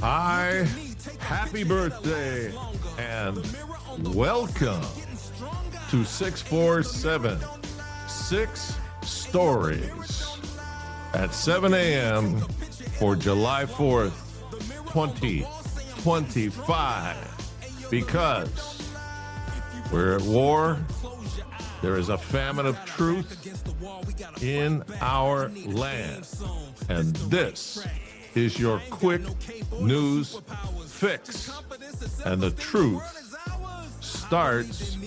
Hi, happy birthday, and welcome to 647 Six Stories at 7 a.m. for July 4th, 2025. Because we're at war, there is a famine of truth in our land, and this is your quick news fix. And the truth starts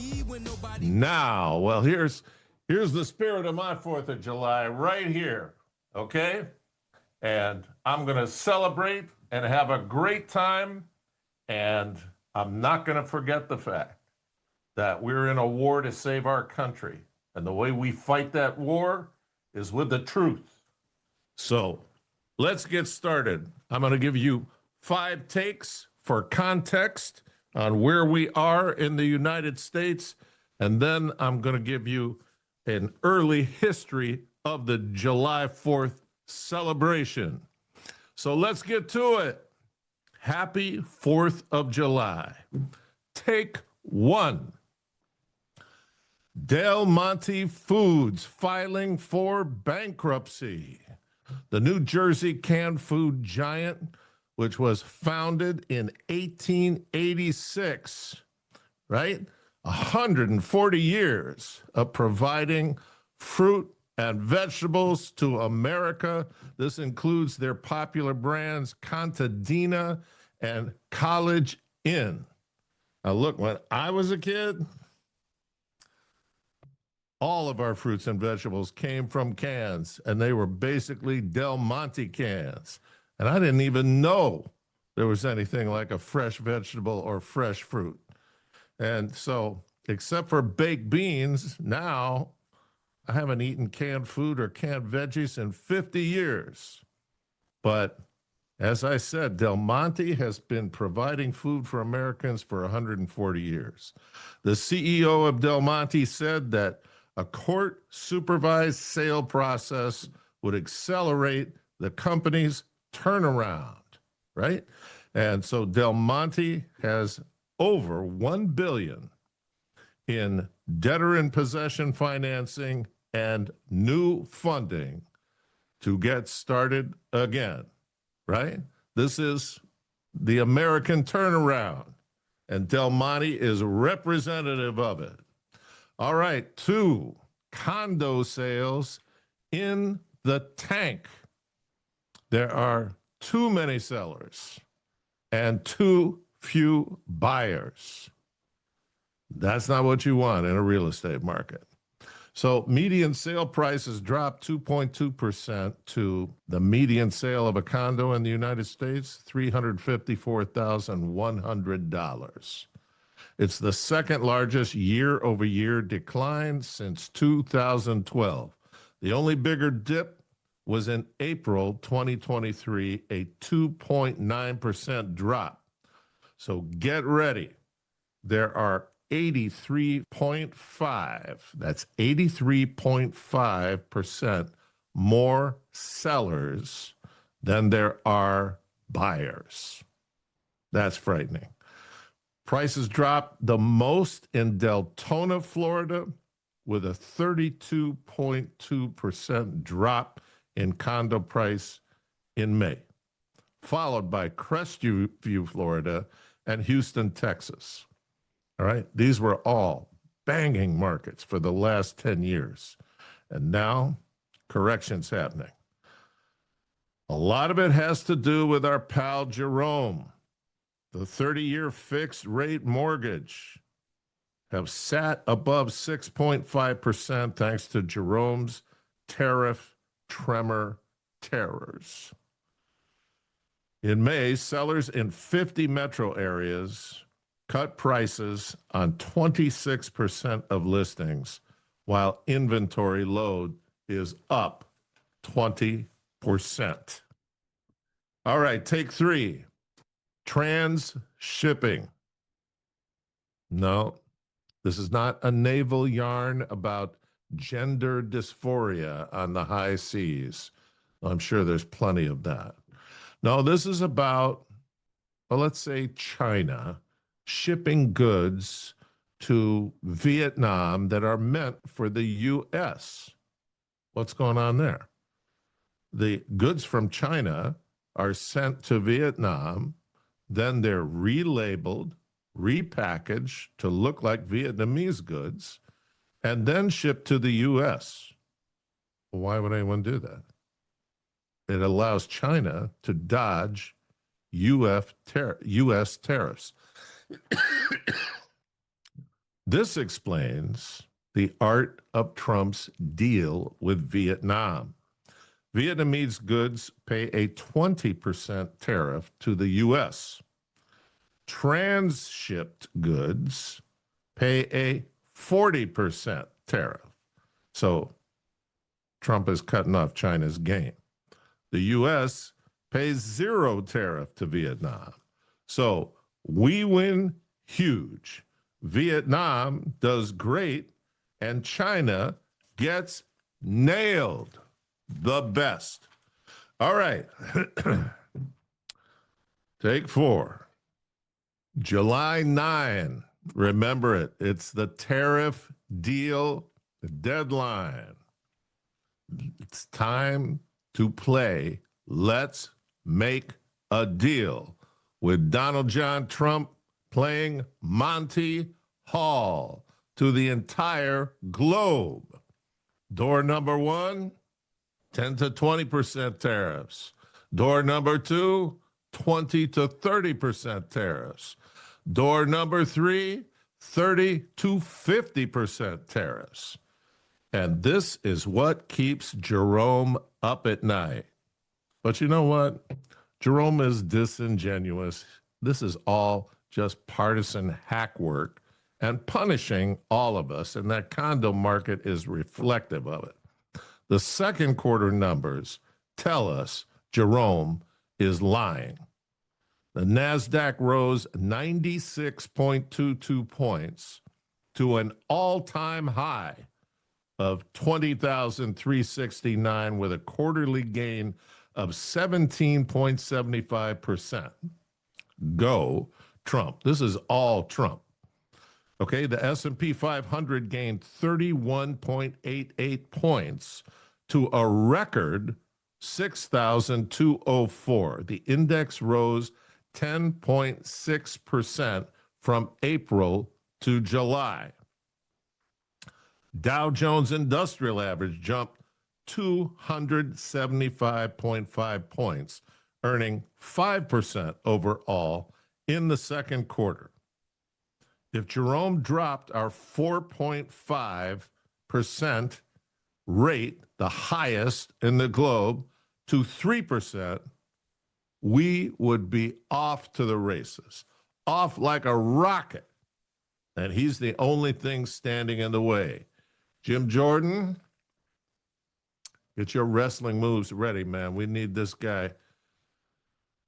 now. Well, here's the spirit of my 4th of July right here, okay? And I'm going to celebrate and have a great time, and I'm not going to forget the fact that we're in a war to save our country. And the way we fight that war is with the truth. So let's get started. I'm going to give you 5 takes for context on where we are in the United States, and then I'm going to give you an early history of the July 4th celebration. So let's get to it. Happy 4th of July. Take 1. Monte Foods filing for bankruptcy. The New Jersey canned food giant, which was founded in 1886, right? 140 years of providing fruit and vegetables to America. This includes their popular brands Contadina and College Inn. Now look, when I was a kid, all of our fruits and vegetables came from cans, and they were basically Del Monte cans. And I didn't even know there was anything like a fresh vegetable or fresh fruit. And so, except for baked beans, now I haven't eaten canned food or canned veggies in 50 years. But as I said, Del Monte has been providing food for Americans for 140 years. The CEO of Del Monte said that a court-supervised sale process would accelerate the company's turnaround, right? And so Del Monte has over $1 billion in debtor-in-possession financing and new funding to get started again, right? This is the American turnaround, and Del Monte is representative of it. All right, 2, condo sales in the tank. There are too many sellers and too few buyers. That's not what you want in a real estate market. So median sale prices dropped 2.2% to the median sale of a condo in the United States, $354,100. It's the second largest year-over-year decline since 2012. The only bigger dip was in April 2023, a 2.9% drop. So get ready. There are 83.5% more sellers than there are buyers. That's frightening. Prices dropped the most in Deltona, Florida, with a 32.2% drop in condo price in May, followed by Crestview, Florida, and Houston, Texas. All right, these were all banging markets for the last 10 years. And now, correction's happening. A lot of it has to do with our pal Jerome. The 30-year fixed rate mortgage have sat above 6.5% thanks to Jerome's tariff tremor terrors. In May, sellers in 50 metro areas cut prices on 26% of listings, while inventory load is up 20%. All right, take 3. Transshipping. No, this is not a naval yarn about gender dysphoria on the high seas. I'm sure there's plenty of that. No, this is about well, let's say China, shipping goods to Vietnam that are meant for the U.S. What's going on there? The goods from China are sent to Vietnam, then they're relabeled, repackaged to look like Vietnamese goods, and then shipped to the U.S. Why would anyone do that? It allows China to dodge U.S. tariffs. This explains the art of Trump's deal with Vietnam. Vietnamese goods pay a 20% tariff to the U.S. Transshipped goods pay a 40% tariff. So Trump is cutting off China's game. The U.S. pays zero tariff to Vietnam. So we win huge. Vietnam does great, and China gets nailed. The best. All right. Take 4. July 9. Remember it. It's the tariff deal deadline. It's time to play Let's Make a Deal with Donald John Trump playing Monty Hall to the entire globe. Door number 1, 10 to 20% tariffs. Door number 2, 20 to 30% tariffs. Door number 3, 30 to 50% tariffs. And this is what keeps Jerome up at night. But you know what? Jerome is disingenuous. This is all just partisan hack work and punishing all of us. And that condo market is reflective of it. The second quarter numbers tell us Jerome is lying. The NASDAQ rose 96.22 points to an all-time high of 20,369 with a quarterly gain of 17.75%. Go Trump. This is all Trump. Okay, the S&P 500 gained 31.88 points to a record 6,204. The index rose 10.6% from April to July. Dow Jones Industrial Average jumped 275.5 points, earning 5% overall in the second quarter. If Jerome dropped our 4.5% rate, the highest in the globe, to 3%, we would be off to the races, off like a rocket. And he's the only thing standing in the way. Jim Jordan, get your wrestling moves ready, man. We need this guy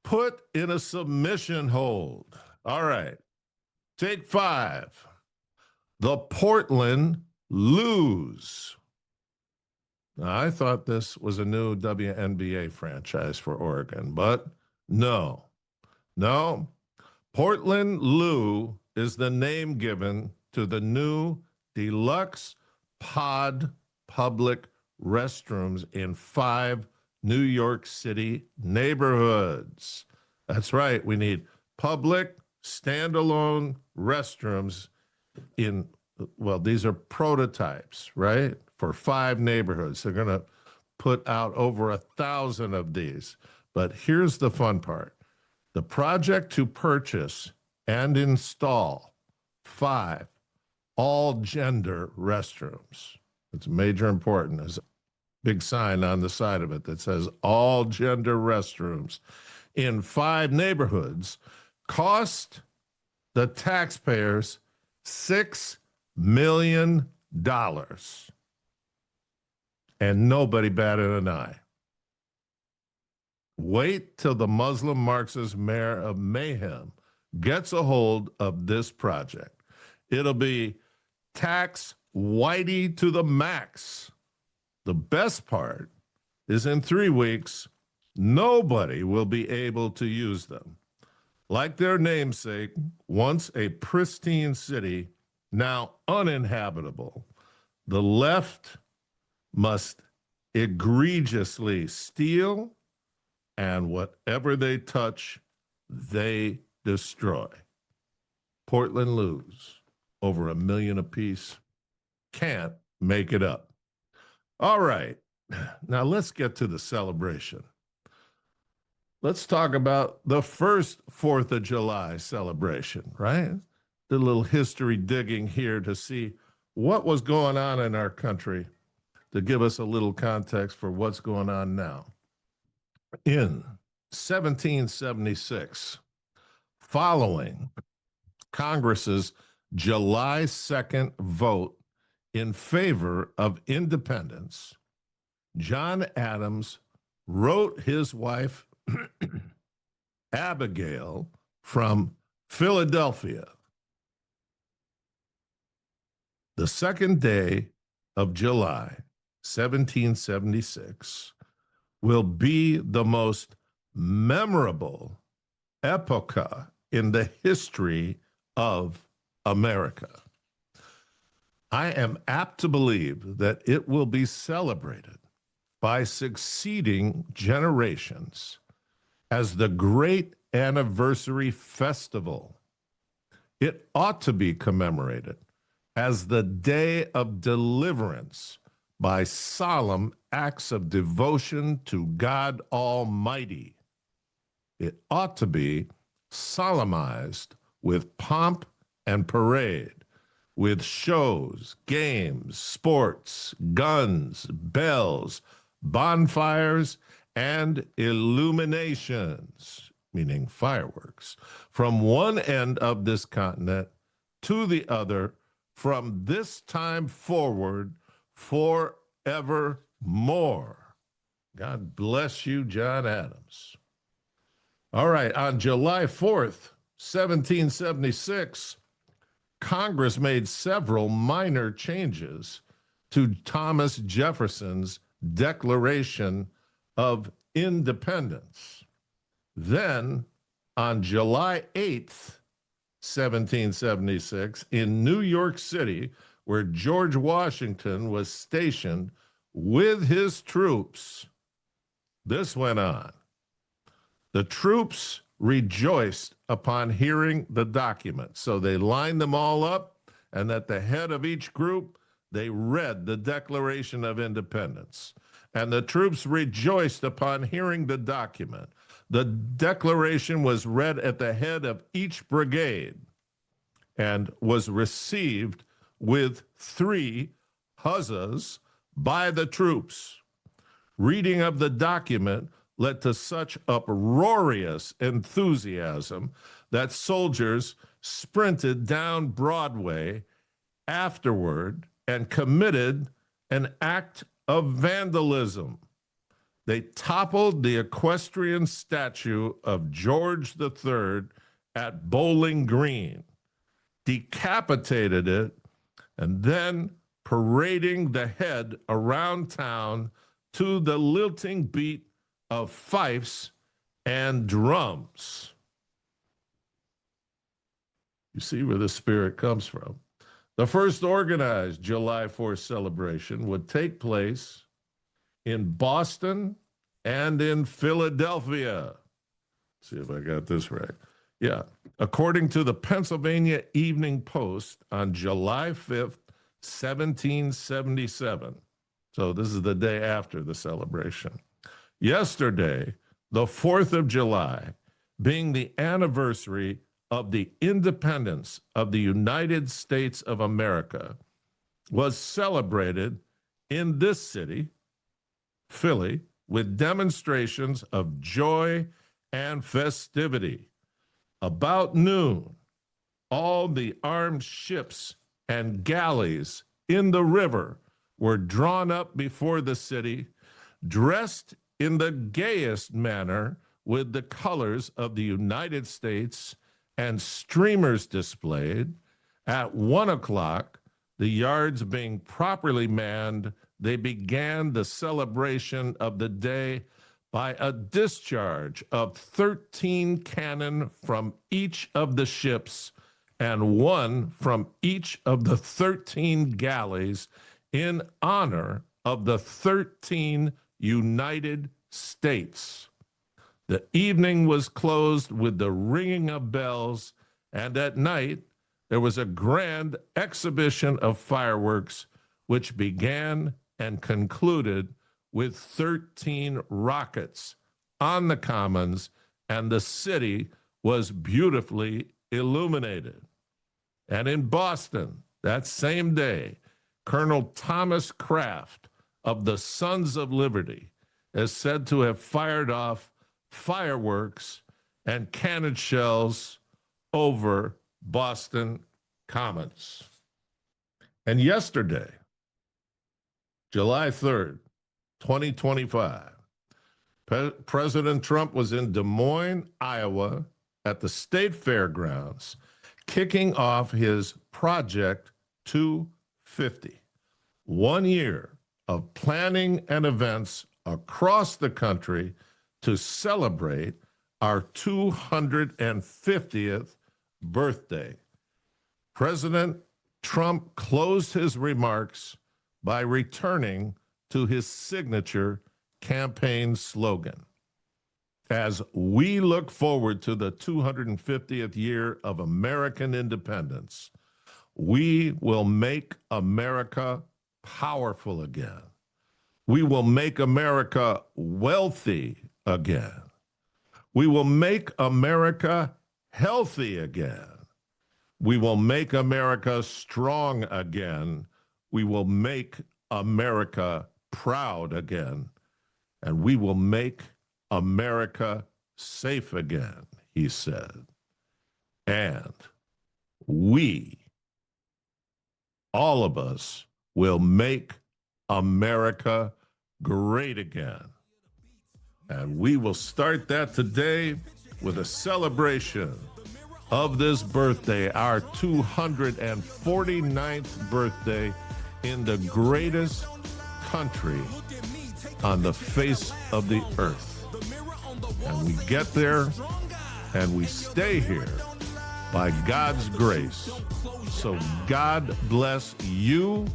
put in a submission hold. All right. Take 5. The Portland lose. Now, I thought this was a new WNBA franchise for Oregon, but no. Portland Lou is the name given to the new deluxe pod public restrooms in 5 New York City neighborhoods. That's right. We need public standalone restrooms in, well, these are prototypes, right? For 5 neighborhoods. They're going to put out over 1,000 of these. But here's the fun part. The project to purchase and install 5 all-gender restrooms. It's major important. There's a big sign on the side of it that says all-gender restrooms in 5 neighborhoods cost the taxpayers $6 million. And nobody batted an eye. Wait till the Muslim Marxist mayor of Mayhem gets a hold of this project. It'll be tax whitey to the max. The best part is in 3 weeks, nobody will be able to use them. Like their namesake, once a pristine city, now uninhabitable, the left must egregiously steal, and whatever they touch, they destroy. Portland lose over $1 million apiece. Can't make it up. All right. Now let's get to the celebration. Let's talk about the first 4th of July celebration, right? Did a little history digging here to see what was going on in our country to give us a little context for what's going on now. In 1776, following Congress's July 2nd vote in favor of independence, John Adams wrote his wife, Abigail, from Philadelphia. The second day of July, 1776, will be the most memorable epocha in the history of America. I am apt to believe that it will be celebrated by succeeding generations as the great anniversary festival. It ought to be commemorated as the day of deliverance by solemn acts of devotion to God Almighty. It ought to be solemnized with pomp and parade, with shows, games, sports, guns, bells, bonfires, and illuminations, meaning fireworks, from one end of this continent to the other, from this time forward, forevermore. God bless you, John Adams. All right, on July 4th, 1776, Congress made several minor changes to Thomas Jefferson's Declaration of Independence. Then, on July 8th, 1776, in New York City, where George Washington was stationed with his troops, this went on. The troops rejoiced upon hearing the document. So they lined them all up, and at the head of each group, they read the Declaration of Independence. And the troops rejoiced upon hearing the document. The Declaration was read at the head of each brigade and was received with 3 huzzas by the troops. Reading of the document led to such uproarious enthusiasm that soldiers sprinted down Broadway afterward and committed an act of vandalism. They toppled the equestrian statue of George III at Bowling Green, decapitated it, and then parading the head around town to the lilting beat of fifes and drums. You see where the spirit comes from. The first organized July 4th celebration would take place in Boston and in Philadelphia. See if I got this right. Yeah. According to the Pennsylvania Evening Post on July 5th, 1777. So this is the day after the celebration. Yesterday, the 4th of July, being the anniversary of the independence of the United States of America, was celebrated in this city, Philly, with demonstrations of joy and festivity. About noon, all the armed ships and galleys in the river were drawn up before the city, dressed in the gayest manner with the colors of the United States and streamers displayed. At 1 o'clock, the yards being properly manned, they began the celebration of the day by a discharge of 13 cannon from each of the ships and one from each of the 13 galleys in honor of the 13 United States. The evening was closed with the ringing of bells, and at night there was a grand exhibition of fireworks, which began and concluded with 13 rockets on the commons, and the city was beautifully illuminated. And in Boston, that same day, Colonel Thomas Kraft of the Sons of Liberty is said to have fired off fireworks and cannon shells over Boston Commons. And yesterday, July 3rd, 2025, President Trump was in Des Moines, Iowa, at the state fairgrounds, kicking off his Project 250. 1 year of planning and events across the country to celebrate our 250th birthday. President Trump closed his remarks by returning to his signature campaign slogan. As we look forward to the 250th year of American independence, we will make America powerful again. We will make America wealthy again. We will make America healthy again. We will make America strong again. We will make America proud again. And we will make America safe again, he said. And we, all of us, will make America great again. And we will start that today with a celebration of this birthday, our 249th birthday in the greatest country on the face of the earth. And we get there and we stay here by God's grace. So God bless you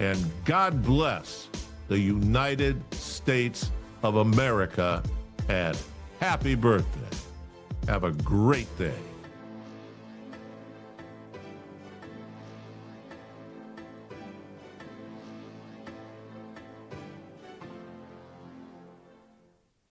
and God bless the United States of America, and happy birthday. Have a great day.